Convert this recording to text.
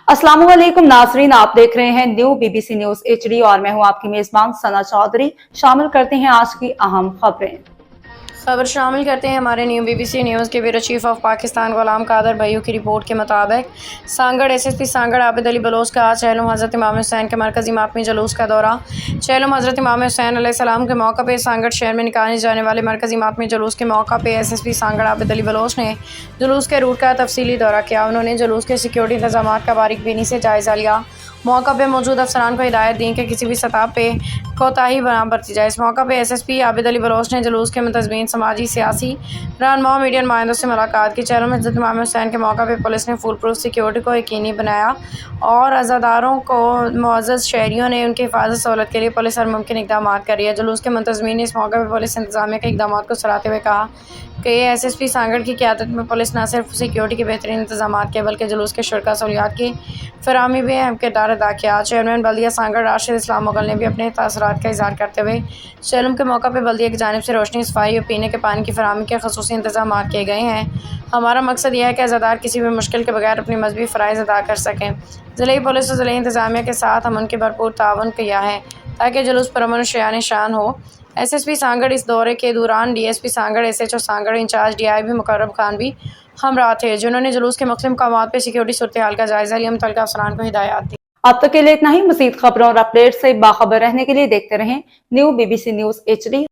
अस्सलाम वालेकुम नाजरीन, आप देख रहे हैं न्यू बीबीसी न्यूज एचडी और मैं हूं आपकी मेजबान सना चौधरी। शामिल करते हैं आज की अहम खबरें। खबर शामिल करते हैं हमारे न्यू बीबीसी न्यूज़ के ब्यूरो चीफ ऑफ पाकिस्तान गुलाम कादर भैयू की रिपोर्ट के मुताबिक सांगड़ एसएसपी सांगड़ आबिद अली बलोच का आज चेहलम हज़रत इमाम हुसैन के मरकज़ी मातमी जुलूस का दौरा। चेहलम हज़रत इमाम हुसैन अलैहिस्सलाम के मौका पर सांगड़ शहर में निकाले जाने वाले मरकज़ी मातमी जुलूस के मौका पर एसएसपी सांगड़ आबिद अली बलोच ने जुलूस के रूट का तफसीली दौरा किया। उन्होंने जुलूस के सिक्योरिटी इंतजाम का बारीकबीनी से जायज़ा लिया। मौका पर मौजूद अफसरान को हिदायत दी कि किसी भी सतह पे कोताही बना बरती जाए। इस मौका पर एसएसपी आबिद अली बलोच ने जुलूस के मुंतज़मीन, समाजी, सियासी रहनुमाओं, मीडिया नुमाइंदों से मुलाकात की। चेहलम हज़रत इमाम हुसैन के मौका पर पुलिस ने फुल प्रूफ सिक्योरिटी को यकीनी बनाया और अज़ादारों को मुअज़्ज़ज़ शहरियों ने उनकी हिफाजत सहूलत के लिए पुलिस हर मुमकिन इक़दामात कर रही है। जुलूस के मुंतज़मीन ने इस मौके पर पुलिस इंतज़ामिया के इक़दामात को सराहते हुए कहा कि एसएसपी सांगड़ की क़यादत में पुलिस न सिर्फ सिक्योरिटी के बेहतरीन इंतज़ामात के बल्कि जुलूस के शुरका सहूलियात की फराहमी में अहम किरदार अदा किया। चेयरमैन बल्दिया सांगड़ राशिद इस्लाम मुगल ने भी अपने तासुरात का इज़हार करते हुए चेहलम के मौका पर बल्दिया की जानिब से रोशनी, सफाई और पीने के पानी की फराहमी के ख़ुसूसी इंतज़ाम किए गए हैं। हमारा मकसद यह है कि अज़ादार किसी भी मुश्किल के बगैर अपनी मजहबी फ़राइज़ अदा कर सकें। ज़िले पुलिस और ज़िले इंतज़ामिया के साथ हम उनके भरपूर ताउन किया है ताकि जुलूस परअमन शान शान हो। एसएसपी सांगड़ इस दौरे के दौरान DSP Sanghar, SHO Sanghar, incharge DIB Mukarram Khan भी हमरा थे, जिन्होंने जुलूस के मुख्तलिफ मकामात पर सिक्योरिटी सूरत हाल का जायज़ा लिया, मुतल्लिक़ा अफसरान को हिदायत दी। अब तक के लिए इतना ही। मज़ीद खबरों और अपडेट से बाखबर रहने के लिए देखते रहें न्यू बीबीसी न्यूज एचडी।